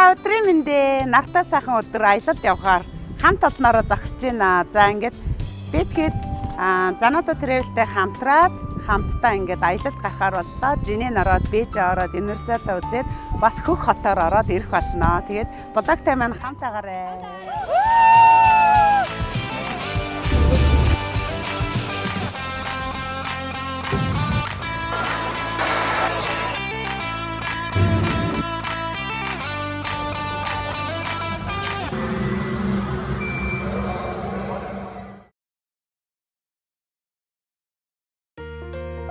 За өдрийн мэндэ нартай сайхан өдөр аялалд явхаар хамт олноороо зогсож байна. За ингээд би тэгэхэд Занато Travel-тэй хамтраад хамтдаа ингээд аялалд гарахаар боллоо. Жинийн ороод, Бээжээ ороод, университетаа үзээд бас Хөх хотоор ороод ирэх болно. Тэгээд блогтай маань хамт агаарэ.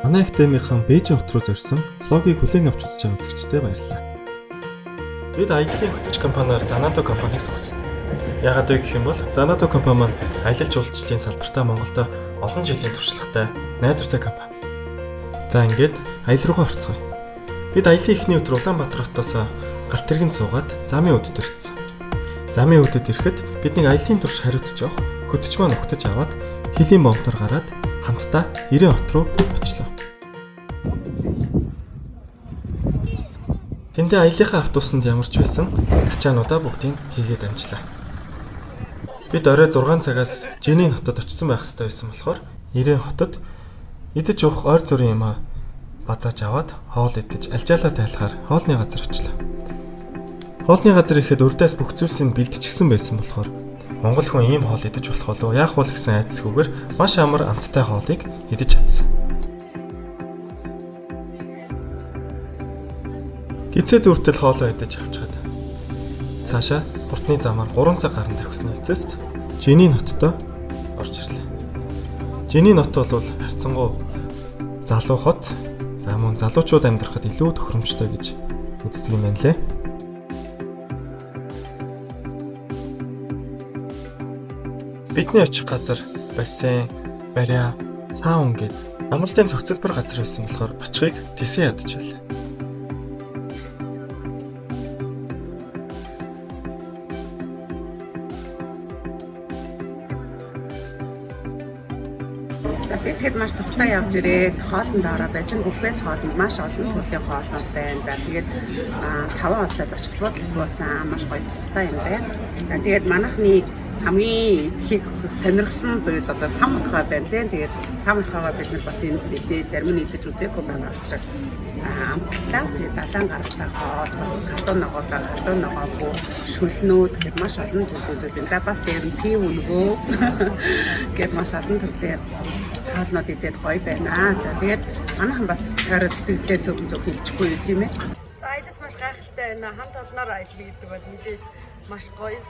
Манай академийнхан Бээжин хот руу зорьсон влогийг хүлээн авч үзэж байгаа үзэгчдэд баярлалаа. Бид аяллаа хөтлөгч компаниар Занато компанийг сонгосон. Яагаад вэ гэх юм бол Занато компани маань аялал жуулчлалын салбартаа Монголд олон жилийн туршлагатай найдвартай компани. За ингээд аялал руугаа орцгоё. Бид аяллаа эхний өдөр Улаанбаатар хотоос галт тэргэнд суугаад замын өдөд ирсэн. Замын өдөд ирэхэд бидний аяллаа турш хариуцж явах хөтөч маань угтаж аваад хилийн бомтор гараад хамтдаа 90 хот руу очлоо. Тэндээ аяллахаа автобусанд ямарч байсан ачаануудаа бүгдийг хийгээд амжлаа. Бид орой 6 цагаас Жинийн хотод очсон байх ёстой байсан болохоор 90 хотод идэж уух ойр зүрийн юм базааж аваад хоол идэж альжаалаа тайлахаар хоолны газар очлоо. Хоолны газар ирэхэд урдаас бүх зүйлсийг бэлтчихсэн байсан болохоор Монгол хүн ийм хоол идэж болох болов яах вэ гэсэн айцсгүйгээр маш амар амттай хоолыг идэж чадсан. Гицэд үртэл хоолоо идэж авчаад цаашаа Буртны замаар 3 цаг гарan тавьсны эцэст Жинийн хоттой орж ирлээ. Жинийн хот бол харьцангуй залуу хот. За мөн залуучууд амьдрахад илүү тохиромжтой гэж үздэг юм байна лээ. Бидний очих газар бассейн, бариа, саун гээд амралтын цогцлбор газар байсан болохоор очихыг тэсэн ядаж байлаа. За би тэгэхэд маш тухтай явж ирээд хоолнд ороо бажин бүфет хоолнд маш олон төрлийн хоолнууд байна. За тэгээд 5 хотод очиж бодлуулсан маш гоё тухтай юм байна. За тэгээд манайхны хамгийн их сонирхсан зүйл одоо самархаа байна тийм. Тэгээд самархаагаа бид нар бас энд мэдээ зарим нь идэж үзээгүй байгаа учраас амтлаа. Тэгээд далайн гаралтай хоол бас халуун ногоогүй шүлнүүд гэдэг маш олон төрлийн зүйл. За бас дээр нь пив өнгөө гэдэг маш олон төрлийн хаалнууд идээд гоё байна. За тэгээд манайхан бас тойрол сэтгэлээ зөв хэлчихгүй юу тийм ээ. За аялал маш гайхалтай байна. Хамт олноор аялал гэдэг бол мэдээж маш гоё.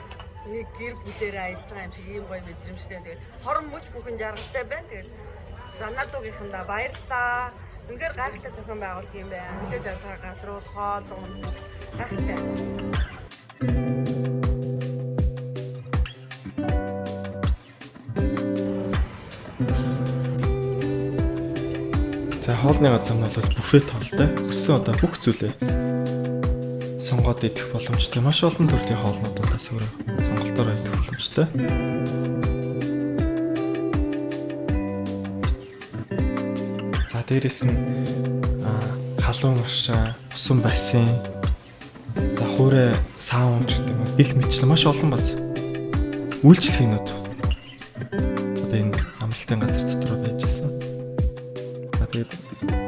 Нэг гэр бүлээрээ аялж байгаа юм шиг ийм гоё мэдрэмжтэй. Тэгээд хорон мөч бүхэн жаргалтай байна. Тэгээд Занатогийнхандаа баярлалаа. Үнэхээр гайхалтай зохион байгуулалт юм байна. Хүлээж авч байгаа газрууд, хоол, унд гайхалтай. За хоолны газар нь бол буфет хоолтой. Өссөн одоо бүх зүйлээ сонгоод идэх боломжтой. Маш олон төрлийн хоолнуудаас өөрөө сонголтоор идэх боломжтой. За дээрэс нь халуун маршаа, усан бассейн, за хуурай саун гэдэг юм. Их мэтчлэн маш олон бас үйлчлэгнүүд одоо энэ амралтын газар дотор байж ирсэн. За тэгээд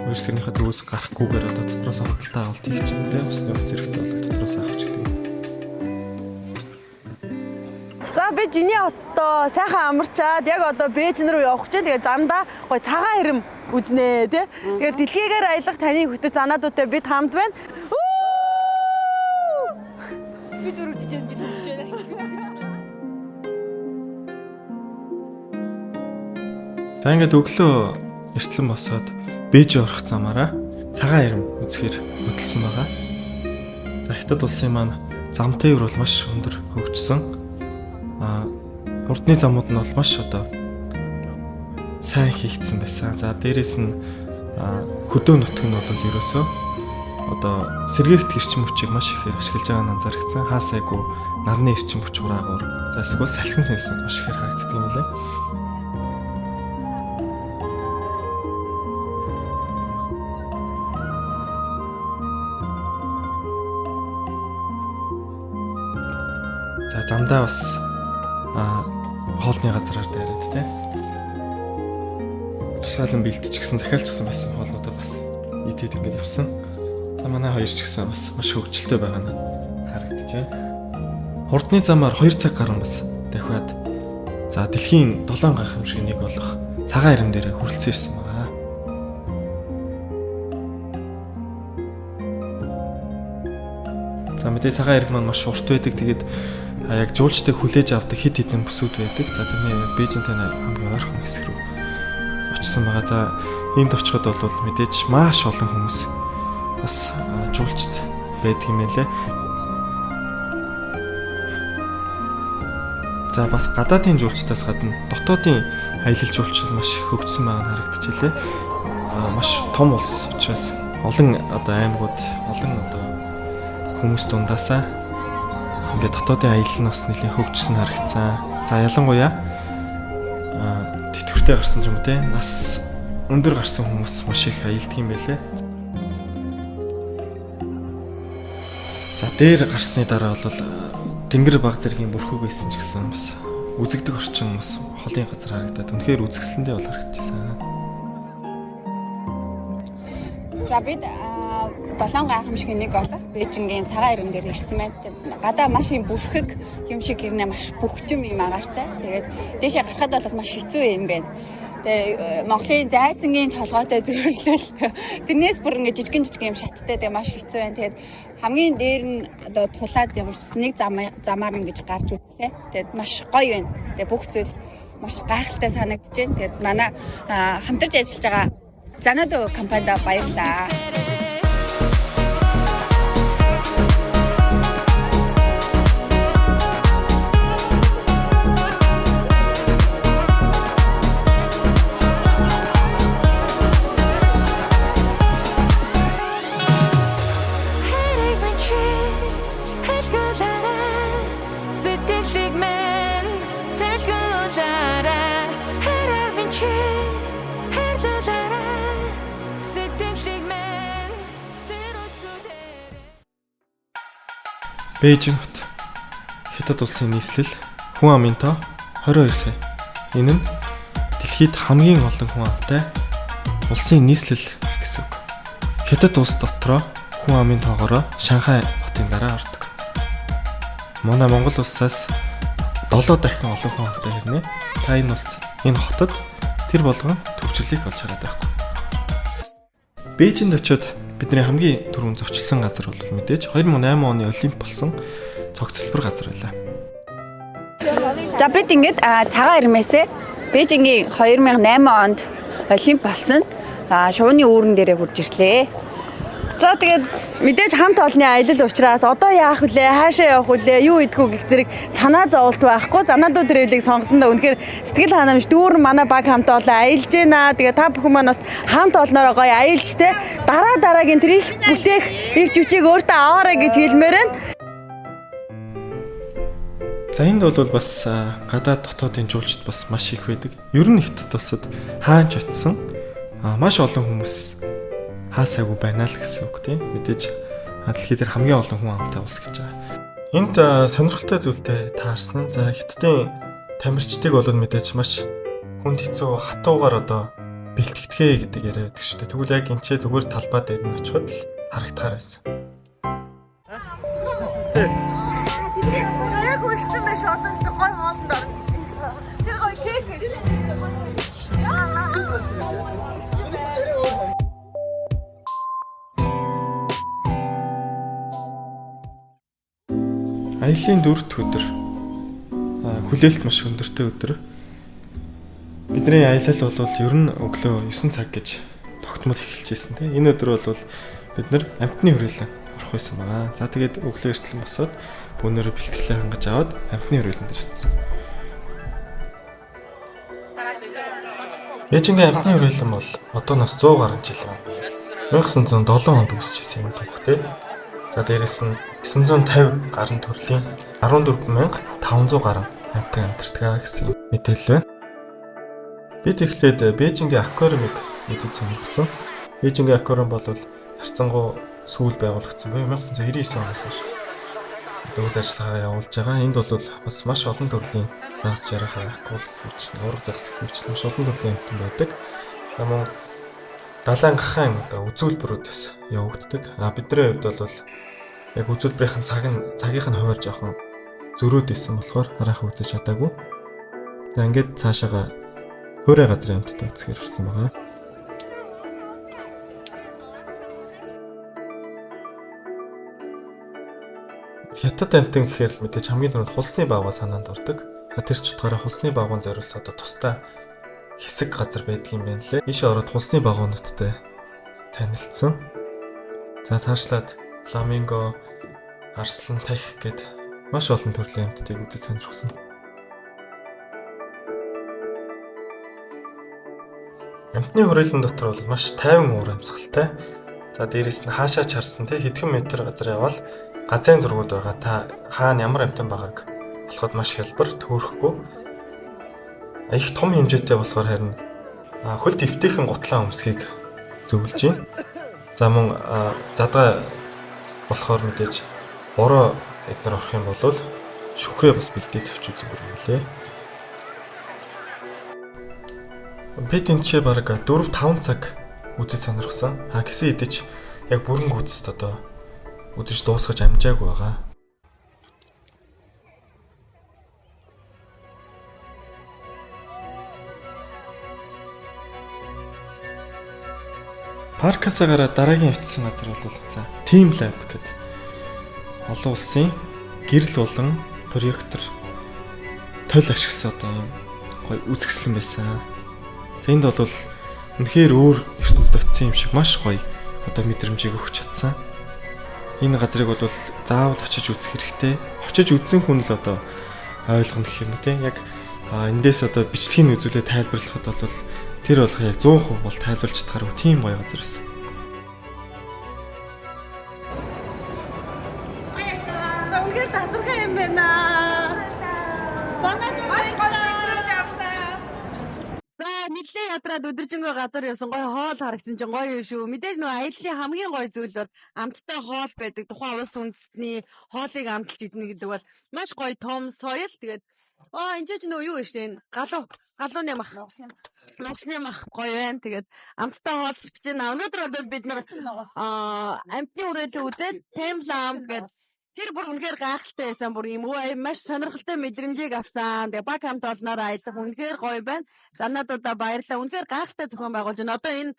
үйлчлэгнийхээ төвөөс гарахгүйгээр одоо дотроос худалдаа авалт хийх юм те усны үц зэрэгтэй бол дотроос авах гэдэг. За би Жиний хоттой сайхан амарчаад яг одоо Бээжин рүү явах гэж. Тэгээд замдаа гоё цагаан хэрэм үзнэ тий. Тэгээд дэлхийгээр аялах таны хөтөц Занатотой бид хамт байна. Би зүрхэж байна, би зүрхэж байна. За ингээд өглөө эртлэн босоод Бээжин орох замаараа цагаан хэрэм үзэхээр хөдөлсөн байгаа. За хятад улсын маань зам тээвэр бол маш өндөр хөгжсөн. Урдны замууд нь бол маш одоо сайн хийгдсэн байсан. За дээрэс нь хөдөө нутг нь бол ерөөсөө одоо сэргээгт эрчим хүчийг маш ихээр ашиглаж байгаа нь анзаарчихсан. Хаасайгүй нарны эрчим хүч хураагуур. За эсвэл салхин сэнснүүд маш ихээр харагддаг юм лээ. замдаа бас хоолны газраар дайраад те. Тусгаалan бэлтчихсэн захиалчсан байсан хоолнуудад бас идэд ингэж явсан. За манай хоёр ч гэсэн бас маш хөвгчлөлтэй байгаа нь харагдаж байна. Хурдны замаар 2 цаг гарan бас дахиад за дэлхийн 7 гайхамшиг нэг болох цагаан ирэм дээр хүрэлцэн ирсэн байгаа. За мэдээ цагаан ирэх маань маш урт байдаг. Тэгээд яг жуулчдыг хүлээж авдаг хит хитэн бүсүүд байдаг. За тэрний Бээжинтэй хамгийн ойрхон хэсэг рүү очсон байгаа. За энд очиход бол мэдээж маш олон хүмүүс бас жуулчд байдаг юм лээ. За бас гадаадын жуулчдаас гадна дотоодын аялал жуулчлал маш их хөгжсөн байгаа нь харагдчихлээ. Маш том улс учраас олон аймагуд олон хүмүүс дундаасаа ингээд дотоодын аялал нь бас нэлээд хөгжсөн харагдсан. За ялангуяа тэтгэвртэй гарсан ч юм уу те нас өндөр гарсан хүмүүс маш их аялдаг юм байлээ. За дээр гарсны дараа бол тэнгэр баг зэргийн бүрхэг байсан ч гэсэн бас үзэгдэх орчин бас холын газар харагдаад үнэхээр үзэсгэлэнтэй бол харагдчихсан. За бид 7 гайхамшиг нэг болох Бээжингийн цагаан ирэм дээр ирсэн байна. Гадаа маш юм бүрхэг юм шиг ирнэ маш бөхчм юм агаартай. Тэгээд дээшээ гарахад бол маш хэцүү юм байна. Тэгээ Монголын зайсангийн толгойтой зөвшөөрөл тэрнээс бүр ингэ жижигэн юм шаттай тэгээ маш хэцүү байна. Тэгээд хамгийн дээр нь тулаад ямарчсан нэг замаар ингэж гарч үзлээ. Тэгээд маш гоё байна. Тэгээд бүх зүйл маш гайхалтай санагдаж байна. Тэгээд манай хамтарч ажиллаж байгаа Занадо компанид баярлалаа. Бээжин хот Хятад улсын нийслэл хүн амын тоо 22 сая. Энэ нь дэлхийд хамгийн олон хүн амтай улсын нийслэл гэсэн үг. Хятад улс дотроо хүн амын тоогоороо Шанхай хотын дараа ордог. Манай Монгол улсаас 7 дахин олон хүн амтай хэрнээ. Та энэ хотод тэр болгон төвчлөлийг олж хараад байхгүй. Бээжинд очиод бидний хамгийн түрүүн зочилсон газар бол мэдээж 2008 оны Олимп болсон цогцлбор газар байлаа. За бид ингээд цагаан ирмээсээ Бээжингийн 2008 онд Олимп болсон шувууны үүрэн дээрээ хурж ирлээ. За тэгээд мэдээж хамт олонны аялал учраас одоо яах вүлээ, хаашаа явах вүлээ, юу идэх үү гэх зэрэг санаа зовлт байхгүй. Занадуу тревелийг сонгосондоо үнэхээр сэтгэл ханамж дүүрэн манай баг хамт олон аялж байна. Тэгээд та бүхэн маань бас хамт олноороо гоё аялж те дараагийн тэр их бүтээх ирж үчиг өөртөө аваарай гэж хэлмээр байна. За энд бол бас гадаад дотоодын жуулчд бас маш их байдаг. Ер нь Хятад улсад хаач очсон маш олон хүмүүс хаасаагүй байна л гэсэн үг тийм. Мэдээж дэлхий дээр хамгийн олон хүн амтай улс гэж байгаа. Энд сонирхолтой зүйлтэй таарсан. За Хятадын тамирчдыг бол мэдээж маш хүнд хэцүү хатуугаар бэлтгэдэг гэдэг яриа байдаг шүү дээ. Тэгвэл яг энэ ч зүгээр талбай дээр нь очиход л харагдахаар байсан. Яг үлдсэн байж одоо ч гой хоолнд орно гэж. Тэр гой кек гэж. Аяллаа 4-р өдөр хүлээлт маш өндөртэй өдөр. Бидний аялал бол ер нь өглөө 9 цаг гэж тогтмол эхэлжсэн тийм. Энэ өдөр бол бид нар амтны хүрээлэн орох байсан байгаа. За тэгээд өглөө эртлэн босоод өнөөрөө бэлтгэлээ хангаж аваад амтны хүрээлэн дээр очсон. Бээжингийн амтны хүрээлэн бол одооноос 100 гаруй жил байна. 1907 онд үүсчихсэн юм даа тийм. За дээрэс нь 950 гаруй төрлийн 14500 гаруй амьтан амьдардаг гэсэн мэдээлэл байна. Бид эхлээд Бээжингийн аквариумыг мэдээд сонирхсон. Бээжингийн аквариум бол харьцангуй сүүл байгуулагдсан буюу 1999 оноос хойш. үйл ажиллагаа явуулж байгаа. Энд бол бас маш олон төрлийн загас жаргах алкол хөвчлэн, ураг загас хөвчлэн маш олон төрлийн амтан байдаг. Мөн далайн гахаан үзүүлбэрүүдээс явагддаг. Бидний хувьд бол яг үзүүлбэрийн цагийнх нь хуваар жоохон зөрөөд исэн болохоор хараахан үзэж чадаагүй. За ингээд цаашаага хөөрэ газрын амттай үзэхээр ирсэн байгаа. Хятад амтан гэхээр л мэдээж хамгийн түрүүнд хулсны баавга санаанд ордог. За тэр ч утгаараа хулсны баавгын зориулсан тусдаа хэсэг газар байдаг юм байна лээ. Ийш ороод хулсны баавгуудтай танилцсан. За цаашлаад фламинго, арслан, тахь гэд маш олон төрлийн амьтдыг үзэж сонирхсон. Амьтны хүрээлэн дотор бол маш тайван уур амьсгалтай. За дээрээс нь хаашаа чарсан хэдхэн метр газар явбал газрын зургууд байгаа. Та хаана ямар амьтан байгааг олоход маш хялбар, төөрөхгүй. Их том хэмжээтэй болохоор харин хөл дэвтэйхэн гутлаа өмсгийг зөвлөж байна. За мөн задгаа болохоор мэдээж бороо эдгээр орох юм бол шүхрээ бас бэлдээ төвчүүл зүгээр юм лээ. Би тэнцээ бараг 4-5 цаг үзэж сонирхсон. Гэсэн хэдиж яг бүрэн гүйцэд одоо үзэж дуусгаж амжаагүй байгаа. Паркасаа гараад дараагийн очисон газар бол за Team Lab гэдэг олон улсын гэрэл болон проектор тойл ашигласан одоо юм гоё үзэсгэлэн байсан. За энд бол үнэхээр өөр ертөнцид очисон юм шиг маш гоё одоо мэдрэмжийг өгч чадсан. Энэ газрыг бол заавал очиж үзэх хэрэгтэй. Очиж үзсэн хүн л одоо ойлгоно гэх юм те. Яг эндээс одоо бичлэгийг үзүүлээ тайлбарлахад бол тэр болох яг 100% бол тайлбарлаж чадхаар тийм гоё газар байсан. За үнээр тасархаа юм байна. Занаад маш гоё мэдрэмж авсан. За нэлээ ядраад өдөржингөө гадар явсан гоё хоол харагсан чинь гоё шүү. Мэдээж нөгөө аяллаа хамгийн гоё зүйл бол амттай хоол байдаг. Тухайн улс үндэстний хоолыг амталж идэх гэдэг бол маш гоё том соёл. Тэгээд энэ ч нөгөө юу вэ штэ галууны мах. Ногсны мах гоё байна. Тэгээд амттай хоол гэж байна. Өнөөдөр бол бид нар амтны хүрээлэн үзээд Темлам гэдэг тэр бүр үнэхээр гайхалтай байсан. Бүр юм маш сонирхолтой мэдрэмжийг авсан. Тэгээ баг хамт олноор аялах үнэхээр гоё байна. Занадуудаа баярлалаа. Үнэхээр гайхалтай зохион байгуулж байна. Одоо энэ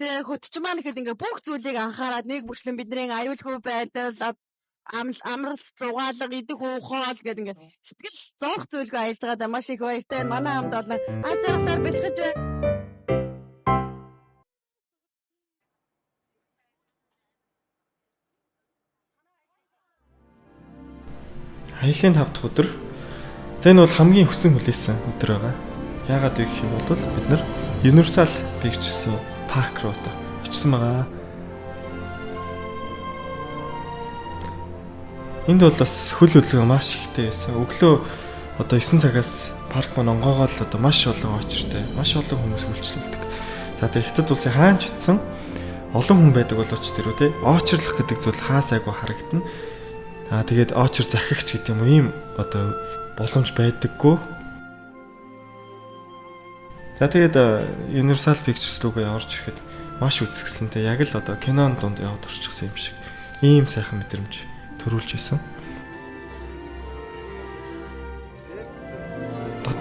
тэгээ хөтч маань ихэд ингээ бүх зүйлийг анхаарад нэг бүрчлэн бидний аюулгүй байдал амралт зугаалга идэх уу хоол гэдэг ингээ сэтгэл зовх зүйлгүй аялж байгаадаа маш их баяртай. Манай хамт олон аж аргалаар бэлтгэж байна. Аяллаа 5 дахь өдөр. За энэ бол хамгийн өсөн хүлээсэн өдөр байгаа. Яагаад вэ гэх юм бол бид нар Universal Pictures-ийн парк руу очсон байгаа. Энд бол бас хөл хөдөлгөөн маш ихтэй байсан. Өглөө одоо 9 цагаас парк маань онгоогоол одоо маш олон очиртай, маш олон хүмүүс үйлчлүүлдэг. За тэгээ Хятад улсын хаанч очсон олон хүн байдаг болооч тэрүү те очирлах гэдэг зүйл хаасайгүй харагдана. Тэгээд очир захигч гэдэг юм ийм одоо боломж байдаггүй. За тэгээд Universal Pictures руугаа орж ирэхэд маш үзэсгэлэнтэй яг л одоо кинон донд яваад орчихсон юм шиг ийм сайхан мэдрэмж төрүүлж исэн.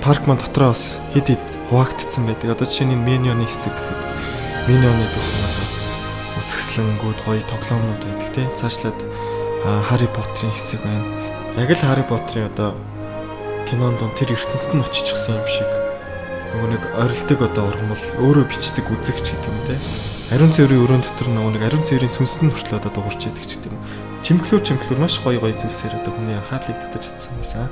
Парк маань дотроо бас хэд хуваагдсан байдаг. Одоо жишээ нь менюны хэсэг гэхэд менюны зөвхөн одоо үзэсгэлэнгүүд гоё тоглоомнууд байдаг тий. Цаашлаад Harry Potter-ийн хэсэг байна. Яг л Harry Potter-ийн одоо кинонд тэр ертөнцид нь очичихсан юм шиг. Нөгөө нэг орилдог одоо ургамал өөрөө бичдэг үзэгч гэдэг юм те. Ариун цэврийн өрөөнд дотор нөгөө нэг ариун цэврийн сүнсэнд хүртэл одоо дуурч идэг ч гэдэг юм. Чимхлүү маш гоё зүйлсээр одоо хүний анхаарлыг татаж чадсан байсан.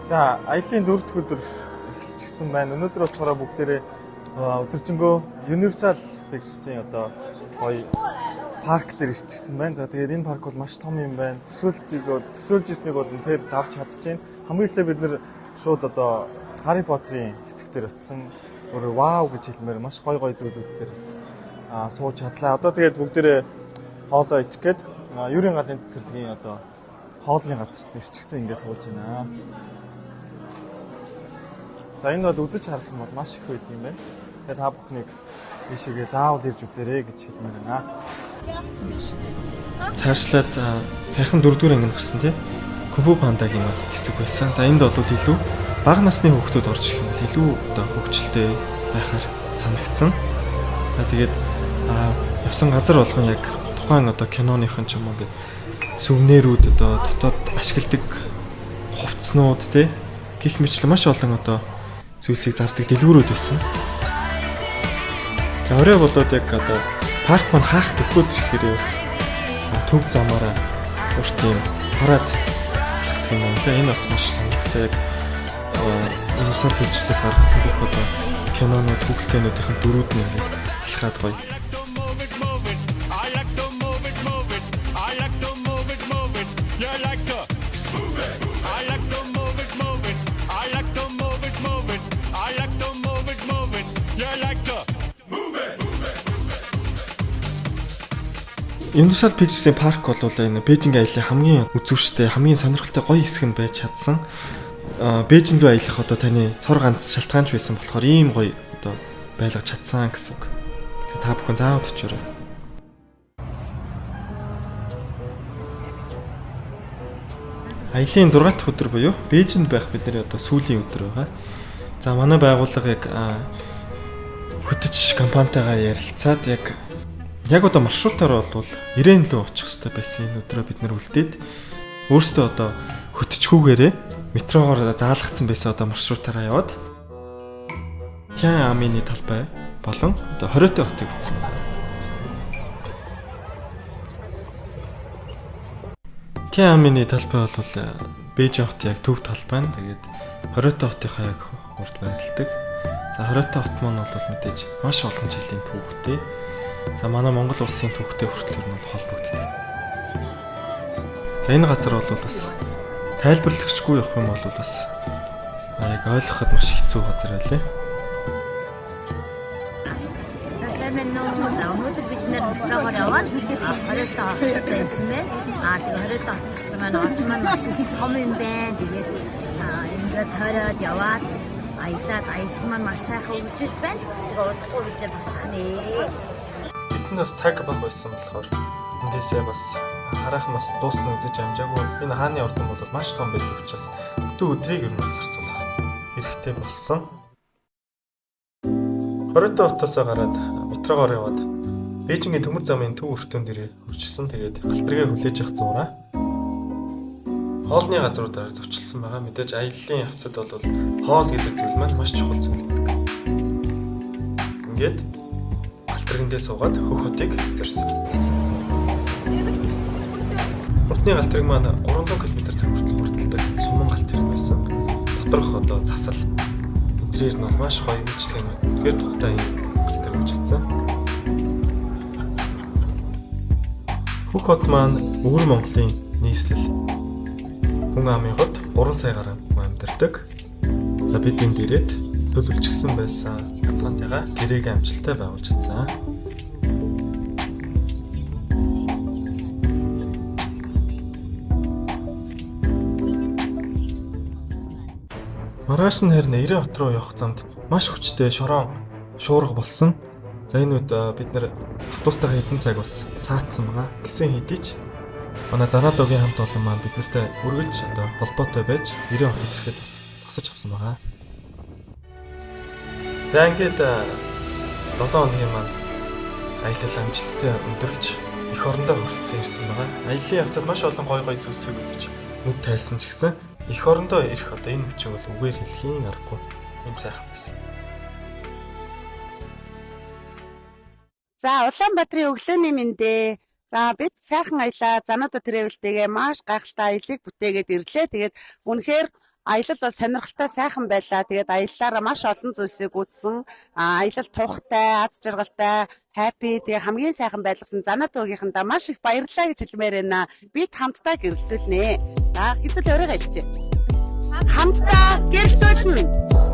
За аяллаа 4 дахь өдөр эхэлчихсэн байна. Өнөөдөр болохоор бүгдээрээ өдөржингөө Universal Pictures-ийн одоо гоё парк дээр ирчихсэн байна. За тэгээд энэ парк бол маш том юм байна. Төсөөлжсэнийг бол тэр давж чадчихээн. Хамгийн эхлээд бид нэр шууд одоо Harry Potter-ийн хэсэг дээр очисон. Өөрөө вау гэж хэлмээр маш гоё зүйлүүд дээрээс сууж чадлаа. Одоо тэгээд бүгдээрээ хоолоо идэх гээд Юурийн галын цэцэрлэгийн одоо хоолны газар ирчихсэн ингээд сууж байна. За энэ бол үзэж харах юм бол маш их байд юм байна. Тэгээд та бүхнийг ийшээгээ заавал ирж үзээрэй гэж хэлмээр байна. Цаашлаад сайхан 4-р анги гарсан тий. Кунфу пандагийн хэсэг байсан. За энд бол илүү бага насны хүүхдүүд орж ирэх юм бол илүү одоо хөгжилтэй байхаар санагдсан. За тэгээд явсан газар болгон яг тухайн одоо киноныхон ч юм уу ингээд сүвнэрүүд одоо дотоод ашигладаг хувцснууд тий гих мэтлэн маш олон одоо зүйлсийг зардаг дэлгүүрүүд байсан. За орой болоод яг одоо парк маань хаах төгөөд ирэхээр бас төв замаараа урт юм хараад алхах юм байна. Энэ бас маш сонирхолтой яг Universal Pictures-ээс гаргасан гэх одоо кинонууд хүүхдтэйнүүдийн дөрүүд нь ингээд алхаад гоё. Universal Pictures-ийн парк бол энэ Бээжинг аяллаа хамгийн үзүүштэй, хамгийн сонирхолтой гоё хэсэг нь байж чадсан. Бээжинд аялах одоо таны цор ганц шалтгаанч байсан болохоор ийм гоё одоо байлгаж чадсан гэсэн үг. Тэгээ та бүхэн заавал очоорой. Аялын 6 дахь өдөр буюу Бээжинд байх бидний одоо сүүлийн өдөр байгаа. За манай байгууллага яг хөтөч компанитайгаа ярилцаад яг одоо маршрутаар бол ирээн лөө очих хэрэгтэй байсан энэ өдрөө бид нэр үлдээд өөрсдөө одоо хөтчгүүгээрээ метрогоор заалгацсан байсан одоо маршрутаараа яваад Тян Амины талбай болон одоо Хориотой хотыг үзсэн байна. Тян Амины талбай бол Бээжин хот яг төв талбай нь тэгээд Хориотой хотынхаа яг урд байрладаг. За Хориотой хот маань бол мэдээж маш олон жилийн түүхтэй. За манай Монгол улсын түүхтэй хүртэл нь холбогддог. За энэ газар бол бас тайлбарлагчгүй явах юм бол бас яг ойлгоход маш хэцүү газар байлээ. Өнөөдөр бид нэр метрогоор яваад Хориотой хотод ирсэн байна. Тэгээ Хориотой хот маань отман маш их том юм байна. Тэгээд ингээд хороод яваад аялсан маань маш сайхан үржиж байна. Тэгээ удахгүй бид нэр буцах нэ. Нас цаг баг байсан болохоор эндээсээ бас хараахан бас дуусна үзэж амжаагүй. Энэ хааны ордон бол маш том байдаг учраас өдрийг ер нь зарцуулах хэрэгтэй болсон. Хориотой хотоос гараад метрогоор яваад Бээжингийн төмөр замын төв өртөнд ирээ хүрчсэн. Тэгээд галтэргээ хүлээж авах зураа хоолны газруудаар зочилсан байгаа. Мэдээж аяллаа явцад бол хоол гэдэг зүйл маань маш чухал зүйл гэдэг. Ингээд галтэргэндээ суугаад хөх хотыг зорьсон. Уртны галтэрэг маань 300 км/цаг хүртэл хурдтай суман галтэрэг байсан. Доторх одоо засал интерьер нь бол маш гоё үйлчлэг юм. Тэгэхээр тухтай юм галтэрэг гэж чадсан. Хөх хот маань Өвөр Монголын нийслэл хүн амын хот 3 сая гаруй хүн амьдардаг. За бид энд ирээд төлөвлөжсөн байсан Японтайгаа гэрээг амжилттай байгуулж чадсан. Маргааш нь харин Ирэн хот руу явах замд маш хүчтэй шорон шуурга болсон. За энэ үед бид нэр автобустайгаа хэдэн цаг бас саацсан байгаа. Гисэн хэдий ч манай Занадогийн хамт олон маань бид нартай үргэлж одоо холбоотой байж Ирэн хотод ирэхэд бас тусаж авсан байгаа. За ингээд 7 хоногийн маань аялал амжилттай өндөрлж эх орондоо хүрэлцэн ирсэн байгаа. Аяллаа явцад маш олон гой зүйлсийг үзэж нүд тайлсан ч гэсэн эх орондоо ирэх одоо энэ хүчийг бол үгээр хэлхийн аргагүй юм сайхан байсан. За Улаанбаатарын өглөөний мэндэ. За бид сайхан аялаа Занадо Travel-тэйгээ маш гайхалтай аялыг бүтээгээд ирлээ. Тэгээд үнэхээр аялал бас сонирхолтой сайхан байлаа. Тэгээд аяллаараа маш олон зүйлсийг үзсэн. Аялал тухтай, аз жаргалтай, happy тэгээд хамгийн сайхан байлгасан Занадогийнхандаа маш их баярлалаа гэж хэлмээр байна. Бид хамтдаа гэрэлтүүлнэ. За хэдэл өрөө галжээ. Хамтдаа гэрэлтүүлнэ.